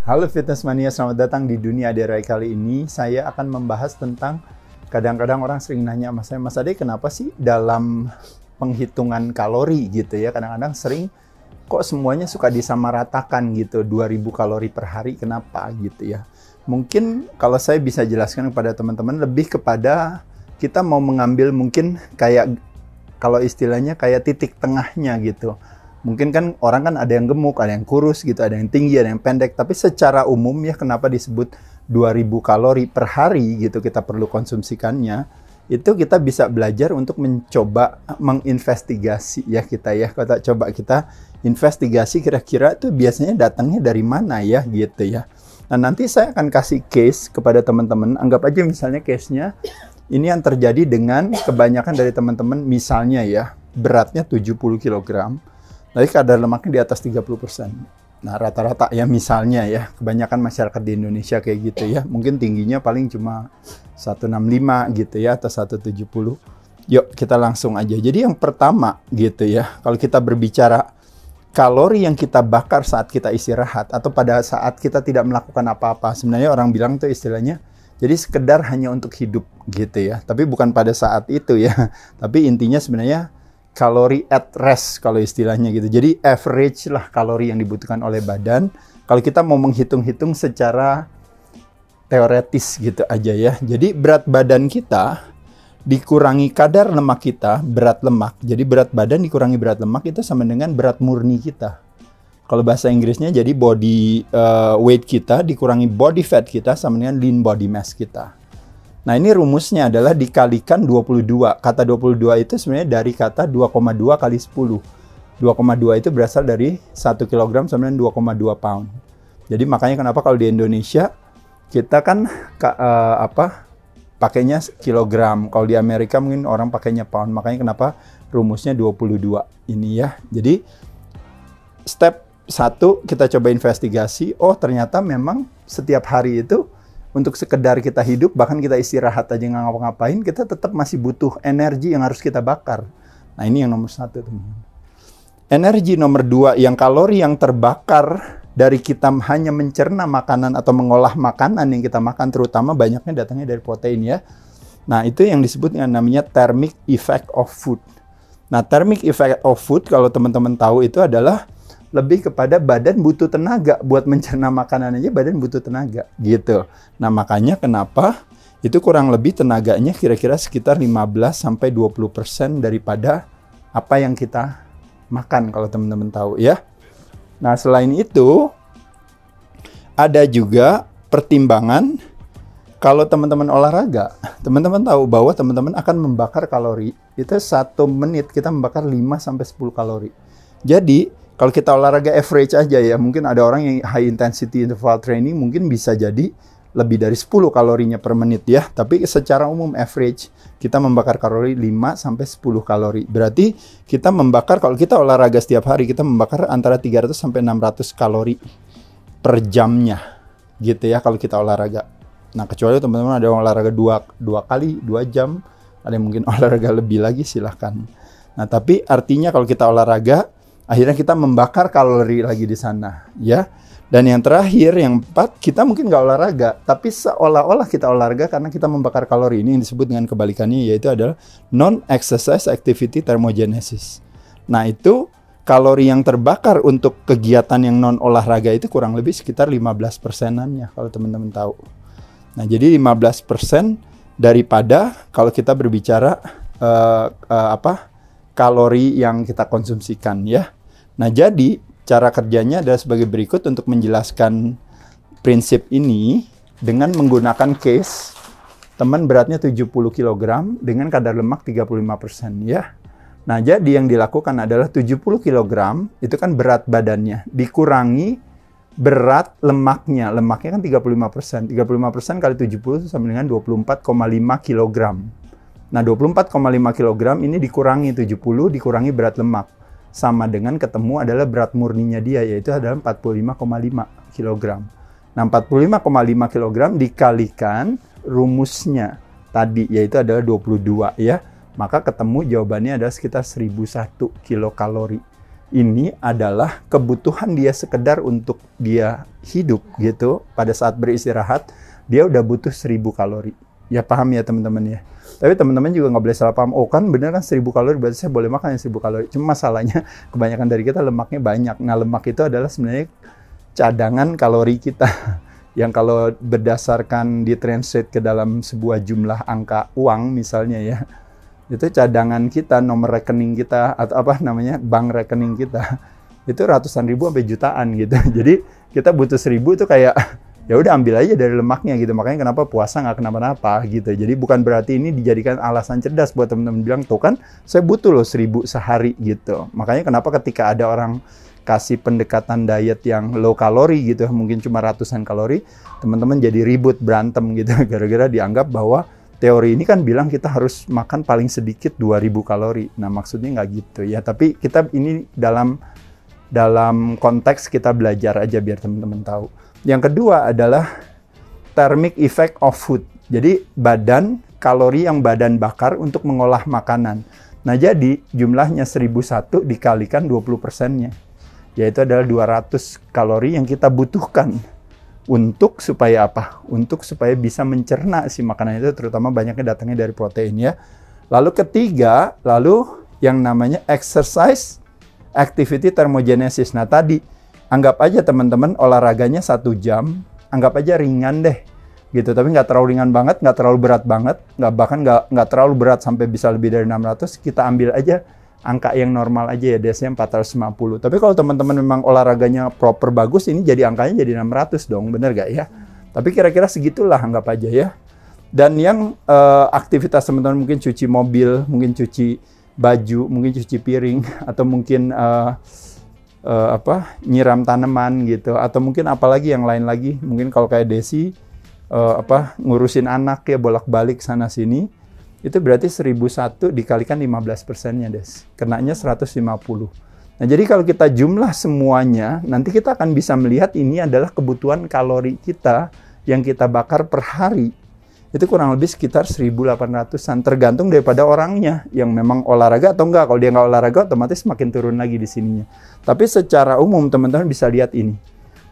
Halo Fitness Mania, selamat datang di Dunia DIY. Kali ini saya akan membahas tentang kadang-kadang orang sering nanya sama saya, Mas Ade, kenapa sih dalam penghitungan kalori gitu ya, kadang-kadang sering kok semuanya suka disamaratakan gitu, 2000 kalori per hari, kenapa gitu ya. Mungkin kalau saya bisa jelaskan kepada teman-teman lebih kepada kita mau mengambil mungkin kayak kalau istilahnya kayak titik tengahnya gitu. Mungkin kan orang kan ada yang gemuk, ada yang kurus gitu, ada yang tinggi, ada yang pendek. Tapi secara umum ya kenapa disebut 2000 kalori per hari gitu kita perlu konsumsikannya. Itu kita bisa belajar untuk mencoba menginvestigasi ya kita ya. Coba kita investigasi kira-kira itu biasanya datangnya dari mana ya gitu ya. Nah nanti saya akan kasih case kepada teman-teman. Anggap aja misalnya case-nya ini yang terjadi dengan kebanyakan dari teman-teman misalnya ya. Beratnya 70 kg. Tapi kadar lemaknya di atas 30%. Nah, rata-rata ya misalnya ya, kebanyakan masyarakat di Indonesia kayak gitu ya. Mungkin tingginya paling cuma 165 gitu ya, atau 170. Yuk, kita langsung aja. Jadi yang pertama gitu ya, kalau kita berbicara kalori yang kita bakar saat kita istirahat, atau pada saat kita tidak melakukan apa-apa. Sebenarnya orang bilang tuh istilahnya, jadi sekedar hanya untuk hidup gitu ya. Tapi bukan pada saat itu ya. Tapi intinya sebenarnya kalori at rest kalau istilahnya gitu. Jadi average lah kalori yang dibutuhkan oleh badan. Kalau kita mau menghitung-hitung secara teoretis gitu aja ya. Jadi berat badan kita dikurangi kadar lemak kita, berat lemak. Jadi berat badan dikurangi berat lemak itu sama dengan berat murni kita. Kalau bahasa Inggrisnya jadi body weight kita dikurangi body fat kita sama dengan lean body mass kita. Nah ini rumusnya adalah dikalikan 22. Kata 22 itu sebenarnya dari kata 2,2 kali 10. 2,2 itu berasal dari 1 kg sama dengan 2,2 pound. Jadi makanya kenapa kalau di Indonesia kita kan pakainya kilogram. Kalau di Amerika mungkin orang pakainya pound. Makanya kenapa rumusnya 22 ini ya. Jadi step 1 kita coba investigasi. Oh ternyata memang setiap hari itu untuk sekedar kita hidup, bahkan kita istirahat aja nggak ngapa-ngapain, kita tetap masih butuh energi yang harus kita bakar. Nah ini yang nomor 1 teman-teman. Energi nomor 2, yang kalori yang terbakar dari kita hanya mencerna makanan atau mengolah makanan yang kita makan, terutama banyaknya datangnya dari protein ya. Nah itu yang disebut dengan namanya thermic effect of food. Nah thermic effect of food kalau teman-teman tahu itu adalah lebih kepada badan butuh tenaga buat mencerna makanan aja, badan butuh tenaga gitu. Nah makanya kenapa itu kurang lebih tenaganya kira-kira sekitar 15-20% daripada apa yang kita makan kalau teman-teman tahu ya. Nah selain itu ada juga pertimbangan kalau teman-teman olahraga, teman-teman tahu bahwa teman-teman akan membakar kalori itu 1 menit kita membakar 5-10 kalori. Jadi kalau kita olahraga average aja ya, mungkin ada orang yang high intensity interval training mungkin bisa jadi lebih dari 10 kalorinya per menit ya. Tapi secara umum average kita membakar kalori 5-10 kalori. Berarti kita membakar, kalau kita olahraga setiap hari, kita membakar antara 300-600 kalori per jamnya gitu ya kalau kita olahraga. Nah kecuali teman-teman ada yang olahraga 2 kali, 2 jam, ada yang mungkin olahraga lebih lagi silahkan. Nah tapi artinya kalau kita olahraga, akhirnya kita membakar kalori lagi di sana, ya. Dan yang terakhir, yang 4, kita mungkin nggak olahraga, tapi seolah-olah kita olahraga karena kita membakar kalori. Ini yang disebut dengan kebalikannya, yaitu adalah non-exercise activity thermogenesis. Nah, itu kalori yang terbakar untuk kegiatan yang non-olahraga itu kurang lebih sekitar 15%-annya, kalau teman-teman tahu. Nah, jadi 15% daripada kalau kita berbicara kalori yang kita konsumsikan ya. Nah jadi cara kerjanya adalah sebagai berikut untuk menjelaskan prinsip ini dengan menggunakan case teman beratnya 70 kg dengan kadar lemak 35% ya. Nah jadi yang dilakukan adalah 70 kg itu kan berat badannya dikurangi berat lemaknya. Lemaknya kan 35%. 35% kali 70 itu sama dengan 24,5 kg. Nah 24,5 kg ini dikurangi 70 dikurangi berat lemak. Sama dengan ketemu adalah berat murninya dia yaitu adalah 45,5 kg. Nah 45,5 kg dikalikan rumusnya tadi yaitu adalah 22 ya. Maka ketemu jawabannya adalah sekitar 1001 kilokalori. ini adalah kebutuhan dia sekedar untuk dia hidup gitu. Pada saat beristirahat, dia udah butuh 1000 kalori. Ya paham ya teman-teman ya. Tapi teman-teman juga nggak boleh salah paham. Oh kan bener kan 1000 kalori, berarti saya boleh makan yang 1000 kalori. Cuma masalahnya kebanyakan dari kita lemaknya banyak. Nah lemak itu adalah sebenarnya cadangan kalori kita. Yang kalau berdasarkan ditranslate ke dalam sebuah jumlah angka uang misalnya ya. Itu cadangan kita, nomor rekening kita, atau apa namanya, bank rekening kita. Itu ratusan ribu sampai jutaan gitu. Jadi kita butuh 1000 itu kayak ya udah ambil aja dari lemaknya gitu. Makanya kenapa puasa nggak kenapa-napa gitu. Jadi bukan berarti ini dijadikan alasan cerdas buat teman-teman bilang, tuh kan saya butuh loh 1000 sehari gitu. Makanya kenapa ketika ada orang kasih pendekatan diet yang low kalori gitu, mungkin cuma ratusan kalori, teman-teman jadi ribut, berantem gitu. Gara-gara dianggap bahwa teori ini kan bilang kita harus makan paling sedikit 2000 kalori. Nah maksudnya nggak gitu ya. Tapi kita ini dalam konteks kita belajar aja biar teman-teman tahu. Yang kedua adalah thermic effect of food. Jadi kalori yang badan bakar untuk mengolah makanan. Nah jadi jumlahnya 1001 dikalikan 20%-nya. Yaitu adalah 200 kalori yang kita butuhkan. Untuk supaya apa? Untuk supaya bisa mencerna si makanan itu, terutama banyaknya datangnya dari protein ya. Lalu ketiga, yang namanya exercise activity thermogenesis. Nah tadi, anggap aja teman-teman olahraganya 1 jam, anggap aja ringan deh. Gitu, tapi nggak terlalu ringan banget, nggak terlalu berat banget, bahkan nggak terlalu berat sampai bisa lebih dari 600, kita ambil aja angka yang normal aja ya, biasanya 450. Tapi kalau teman-teman memang olahraganya proper bagus, ini jadi angkanya jadi 600 dong, bener gak ya? Tapi kira-kira segitulah anggap aja ya. Dan yang aktivitas teman-teman mungkin cuci mobil, mungkin cuci baju, mungkin cuci piring, atau mungkin nyiram tanaman gitu, atau mungkin apalagi yang lain lagi, mungkin kalau kayak Desi ngurusin anak ya bolak-balik sana sini. Itu berarti 1001 dikalikan 15%-nya, Des. Kenanya 150. Nah, jadi kalau kita jumlah semuanya, nanti kita akan bisa melihat ini adalah kebutuhan kalori kita yang kita bakar per hari. Itu kurang lebih sekitar 1800-an, tergantung daripada orangnya yang memang olahraga atau enggak. Kalau dia nggak olahraga, otomatis makin turun lagi di sininya. Tapi secara umum, teman-teman bisa lihat ini.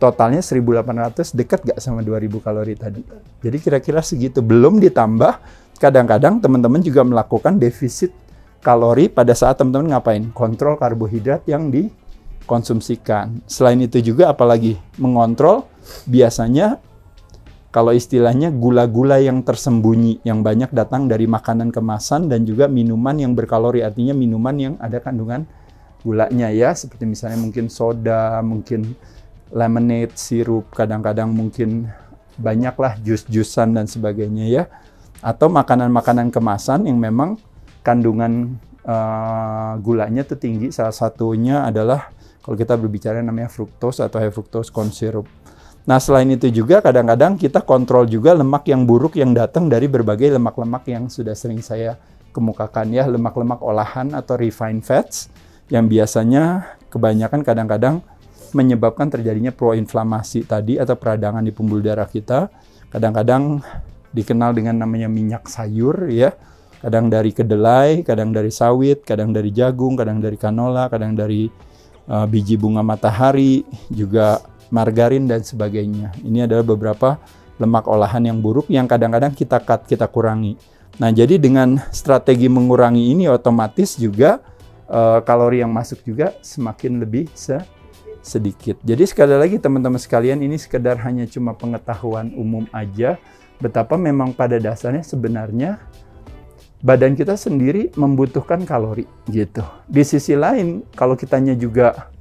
Totalnya 1800, dekat nggak sama 2000 kalori tadi. Jadi kira-kira segitu. Belum ditambah, kadang-kadang teman-teman juga melakukan defisit kalori pada saat teman-teman ngapain? Kontrol karbohidrat yang dikonsumsikan. Selain itu juga apalagi mengontrol biasanya kalau istilahnya gula-gula yang tersembunyi yang banyak datang dari makanan kemasan dan juga minuman yang berkalori, artinya minuman yang ada kandungan gulanya ya, seperti misalnya mungkin soda, mungkin lemonade, sirup, kadang-kadang mungkin banyaklah jus-jusan dan sebagainya ya. Atau makanan-makanan kemasan yang memang kandungan gulanya itu tinggi. Salah satunya adalah kalau kita berbicara namanya fructose atau high fructose corn syrup. Nah selain itu juga kadang-kadang kita kontrol juga lemak yang buruk yang datang dari berbagai lemak-lemak yang sudah sering saya kemukakan ya. Lemak-lemak olahan atau refined fats yang biasanya kebanyakan kadang-kadang menyebabkan terjadinya proinflamasi tadi atau peradangan di pembuluh darah kita. Kadang-kadang dikenal dengan namanya minyak sayur ya. Kadang dari kedelai, kadang dari sawit, kadang dari jagung, kadang dari kanola, kadang dari biji bunga matahari, juga margarin dan sebagainya. Ini adalah beberapa lemak olahan yang buruk yang kadang-kadang kita kurangi. Nah, jadi dengan strategi mengurangi ini otomatis juga kalori yang masuk juga semakin lebih sedikit. Jadi sekali lagi teman-teman sekalian, ini sekedar hanya cuma pengetahuan umum aja. Betapa memang pada dasarnya sebenarnya badan kita sendiri membutuhkan kalori gitu. Di sisi lain, kalau kitanya juga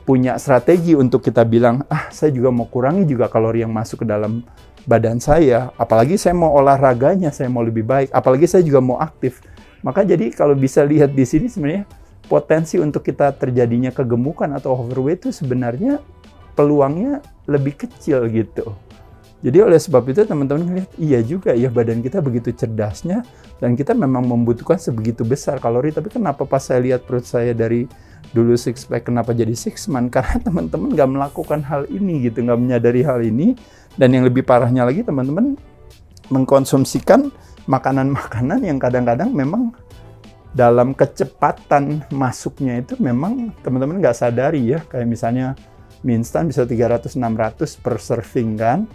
punya strategi untuk kita bilang, saya juga mau kurangi juga kalori yang masuk ke dalam badan saya. Apalagi saya mau olahraganya, saya mau lebih baik. Apalagi saya juga mau aktif. Maka jadi kalau bisa lihat di sini sebenarnya potensi untuk kita terjadinya kegemukan atau overweight itu sebenarnya peluangnya lebih kecil gitu. Jadi oleh sebab itu teman-teman lihat, iya juga ya badan kita begitu cerdasnya dan kita memang membutuhkan sebegitu besar kalori. Tapi kenapa pas saya lihat perut saya dari dulu six pack, kenapa jadi six man? Karena teman-teman nggak melakukan hal ini gitu, nggak menyadari hal ini. Dan yang lebih parahnya lagi teman-teman mengkonsumsikan makanan-makanan yang kadang-kadang memang dalam kecepatan masuknya itu memang teman-teman nggak sadari ya. Kayak misalnya mie instan bisa 300-600 per serving kan.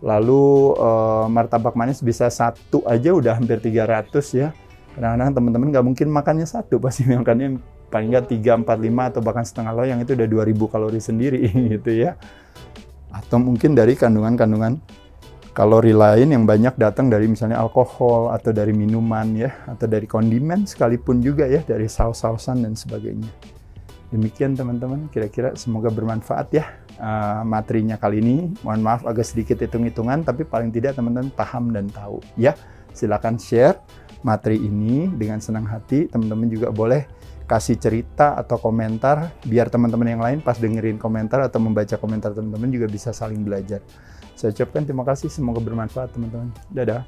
Lalu martabak manis bisa satu aja udah hampir 300 ya. Kadang-kadang teman-teman nggak mungkin makannya satu, pasti makannya paling nggak 3, 4, 5 atau bahkan setengah loyang, itu udah 2000 kalori sendiri gitu ya. Atau mungkin dari kandungan-kandungan kalori lain yang banyak datang dari misalnya alkohol atau dari minuman ya, atau dari kondimen sekalipun juga ya, dari saus-sausan dan sebagainya. Demikian teman-teman, kira-kira semoga bermanfaat ya materinya kali ini. Mohon maaf agak sedikit hitung-hitungan, tapi paling tidak teman-teman paham dan tahu ya. Silakan share materi ini dengan senang hati. Teman-teman juga boleh kasih cerita atau komentar biar teman-teman yang lain pas dengerin komentar atau membaca komentar teman-teman juga bisa saling belajar. Saya ucapkan terima kasih, semoga bermanfaat teman-teman. Dadah.